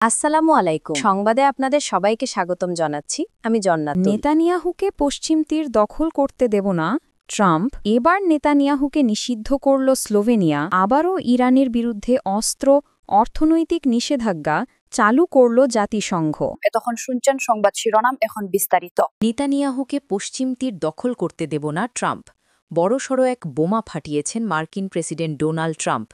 আসসালামু আলাইকুম। সংবাদে আপনাদের সবাইকে স্বাগতম জানাচ্ছি। আমি জন্নাতুল। নেতানিয়াহুকে পশ্চিম তীর দখল করতে দেব না ট্রাম্প। এবার নেতানিয়াহুকে নিষিদ্ধ করল স্লোভেনিয়া। আবারও ইরানের বিরুদ্ধে অস্ত্র অর্থনৈতিক নিষেধাজ্ঞা চালু করল জাতিসংঘ। তখন শুনছেন সংবাদ শিরোনাম, এখন বিস্তারিত। নেতানিয়াহুকে পশ্চিম তীর দখল করতে দেব না ট্রাম্প। বড়সড় এক বোমা ফাটিয়েছেন মার্কিন প্রেসিডেন্ট ডোনাল্ড ট্রাম্প।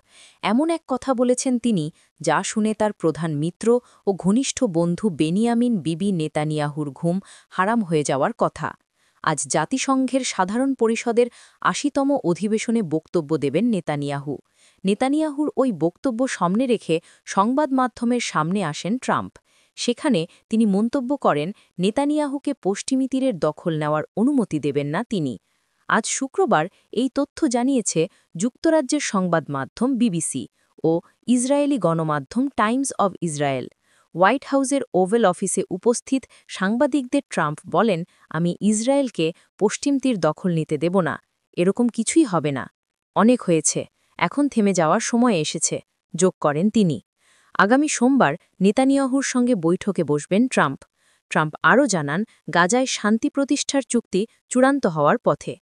এমন এক কথা বলেছেন তিনি, যা শুনে তার প্রধান মিত্র ও ঘনিষ্ঠ বন্ধু বেনিয়ামিন বিবি নেতানিয়াহুর ঘুম হারাম হয়ে যাওয়ার কথা। আজ জাতিসংঘের সাধারণ পরিষদের ৮০তম অধিবেশনে বক্তব্য দেবেন নেতানিয়াহু। নেতানিয়াহুর ওই বক্তব্য সামনে রেখে সংবাদ মাধ্যমের সামনে আসেন ট্রাম্প। সেখানে তিনি মন্তব্য করেন, নেতানিয়াহুকে পশ্চিমী তীরের দখল নেওয়ার অনুমতি দেবেন না তিনি। আজ শুক্রবার এই তথ্য জানিয়েছে যুক্তরাজ্যের সংবাদ মাধ্যম বিবিসি ও ইসরায়েলি গণমাধ্যম টাইমস অব ইসরায়েল। হোয়াইট হাউসের ওভেল অফিসে উপস্থিত সাংবাদিকদের ট্রাম্প বলেন, আমি ইসরায়েলকে পশ্চিম তীর দখল নিতে দেব না। এরকম কিছুই হবে না। অনেক হয়েছে, এখন থেমে যাওয়ার সময় এসেছে, যোগ করেন তিনি। আগামী সোমবার নেতানিয়াহুর সঙ্গে বৈঠকে বসবেন ট্রাম্প। ট্রাম্প আরও জানান, গাজায় শান্তি প্রতিষ্ঠার চুক্তি চূড়ান্ত হওয়ার পথে।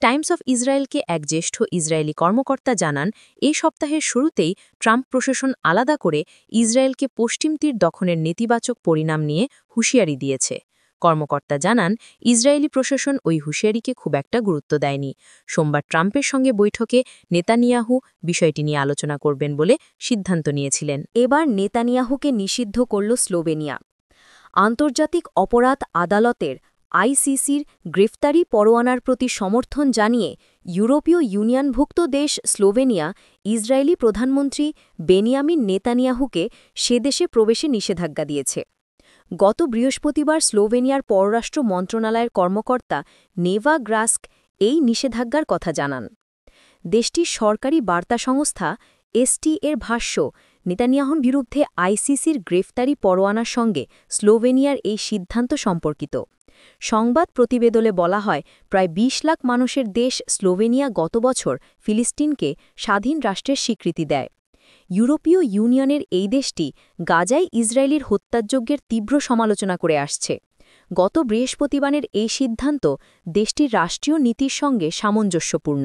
টাইমস অফ ইসরায়েলকে এক জ্যেষ্ঠ ইসরায়েলি কর্মকর্তা জানান, এই সপ্তাহের শুরুতেই ট্রাম্প প্রশাসন আলাদা করে ইসরায়েলকে পশ্চিম তীর দখলের নেতিবাচক পরিণাম নিয়ে হুঁশিয়ারি দিয়েছে। কর্মকর্তা জানান, ইসরায়েলি প্রশাসন ওই হুঁশিয়ারিকে খুব একটা গুরুত্ব দেয়নি। সোমবার ট্রাম্পের সঙ্গে বৈঠকে নেতানিয়াহু বিষয়টি নিয়ে আলোচনা করবেন বলে সিদ্ধান্ত নিয়েছিলেন। এবার নেতানিয়াহুকে নিষিদ্ধ করল স্লোভেনিয়া। আন্তর্জাতিক অপরাধ আদালতের আইসিসির গ্রেফতারি পরোয়ানার প্রতি সমর্থন জানিয়ে ইউরোপীয় ইউনিয়নভুক্ত দেশ স্লোভেনিয়া ইসরায়েলি প্রধানমন্ত্রী বেনিয়ামিন নেতানিয়াহুকে সে দেশে প্রবেশে নিষেধাজ্ঞা দিয়েছে। গত বৃহস্পতিবার স্লোভেনিয়ার পররাষ্ট্র মন্ত্রণালয়ের কর্মকর্তা নেভা গ্রাস্ক এই নিষেধাজ্ঞার কথা জানান। দেশটির সরকারি বার্তা সংস্থা এসটি এর ভাষ্য, নেতানিয়াহুর বিরুদ্ধে আইসিসির গ্রেফতারি পরোয়ানার সঙ্গে স্লোভেনিয়ার এই সিদ্ধান্ত সম্পর্কিত। সংবাদ প্রতিবেদনে বলা হয়, প্রায় ২০ লাখ মানুষের দেশ স্লোভেনিয়া গত বছর ফিলিস্তিনকে স্বাধীন রাষ্ট্রের স্বীকৃতি দেয়। ইউরোপীয় ইউনিয়নের এই দেশটি গাজায় ইসরায়েলির হত্যাযজ্ঞের তীব্র সমালোচনা করে আসছে। গত বৃহস্পতিবারের এই সিদ্ধান্ত দেশটির রাষ্ট্রীয় নীতির সঙ্গে সামঞ্জস্যপূর্ণ।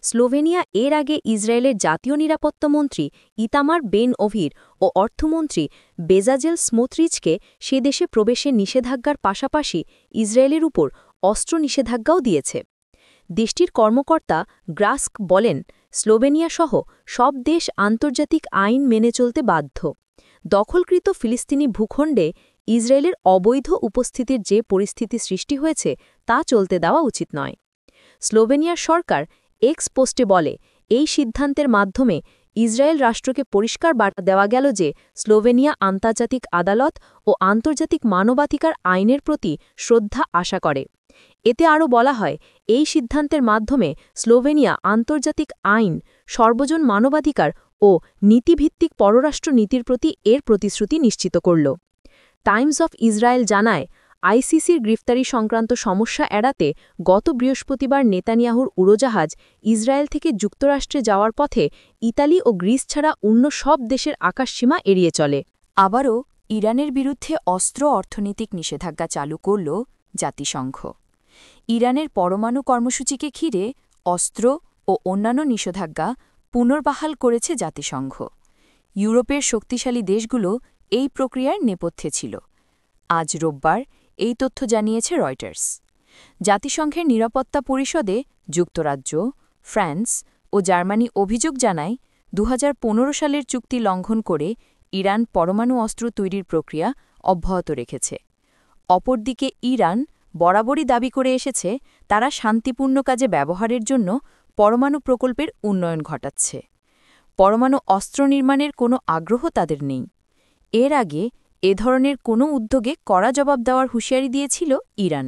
স্লোভেনিয়া এর আগে ইসরায়েলের জাতীয় নিরাপত্তা মন্ত্রী ইতামার বেন ওভির ও অর্থমন্ত্রী বেজাজেল স্মোত্রিচকে সে দেশে প্রবেশে নিষেধাজ্ঞার পাশাপাশি ইসরায়েলের উপর অস্ত্র নিষেধাজ্ঞাও দিয়েছে। দেশটির কর্মকর্তা গ্রাস্ক বলেন, স্লোভেনিয়াসহ সব দেশ আন্তর্জাতিক আইন মেনে চলতে বাধ্য। দখলকৃত ফিলিস্তিনি ভূখণ্ডে ইসরায়েলের অবৈধ উপস্থিতির যে পরিস্থিতি সৃষ্টি হয়েছে তা চলতে দেওয়া উচিত নয়। স্লোভেনিয়ার সরকার এক্স পোস্টে বলে, এই সিদ্ধান্তের মাধ্যমে ইসরায়েল রাষ্ট্রকে পরিষ্কার বার্তা দেওয়া গেল যে স্লোভেনিয়া আন্তর্জাতিক আদালত ও আন্তর্জাতিক মানবাধিকার আইনের প্রতি শ্রদ্ধা আশা করে। এতে আরও বলা হয়, এই সিদ্ধান্তের মাধ্যমে স্লোভেনিয়া আন্তর্জাতিক আইন, সর্বজন মানবাধিকার ও নীতিভিত্তিক পররাষ্ট্র নীতির প্রতি এর প্রতিশ্রুতি নিশ্চিত করল। টাইমস অফ ইসরায়েল জানায়, আইসিসির গ্রেফতারি সংক্রান্ত সমস্যা এড়াতে গত বৃহস্পতিবার নেতানিয়াহুর উড়োজাহাজ ইসরায়েল থেকে যুক্তরাষ্ট্রে যাওয়ার পথে ইতালি ও গ্রিস ছাড়া অন্য সব দেশের আকাশসীমা এড়িয়ে চলে। আবারও ইরানের বিরুদ্ধে অস্ত্র অর্থনৈতিক নিষেধাজ্ঞা চালু করল জাতিসংঘ। ইরানের পরমাণু কর্মসূচিকে ঘিরে অস্ত্র ও অন্যান্য নিষেধাজ্ঞা পুনর্বহাল করেছে জাতিসংঘ। ইউরোপের শক্তিশালী দেশগুলো এই প্রক্রিয়ার নেপথ্যে ছিল। আজ রোববার এই তথ্য জানিয়েছে রয়টার্স। জাতিসংঘের নিরাপত্তা পরিষদে যুক্তরাজ্য, ফ্রান্স ও জার্মানি অভিযোগ জানায়, ২০১৫ সালের চুক্তি লঙ্ঘন করে ইরান পরমাণু অস্ত্র তৈরির প্রক্রিয়া অব্যাহত রেখেছে। অপরদিকে ইরান বরাবরই দাবি করে এসেছে, তারা শান্তিপূর্ণ কাজে ব্যবহারের জন্য পরমাণু প্রকল্পের উন্নয়ন ঘটাচ্ছে। পরমাণু অস্ত্র নির্মাণের কোনো আগ্রহ তাদের নেই। এর আগে এ ধরনের কোনো উদ্যোগে কড়া জবাব দেওয়ার হুঁশিয়ারি দিয়েছিল ইরান।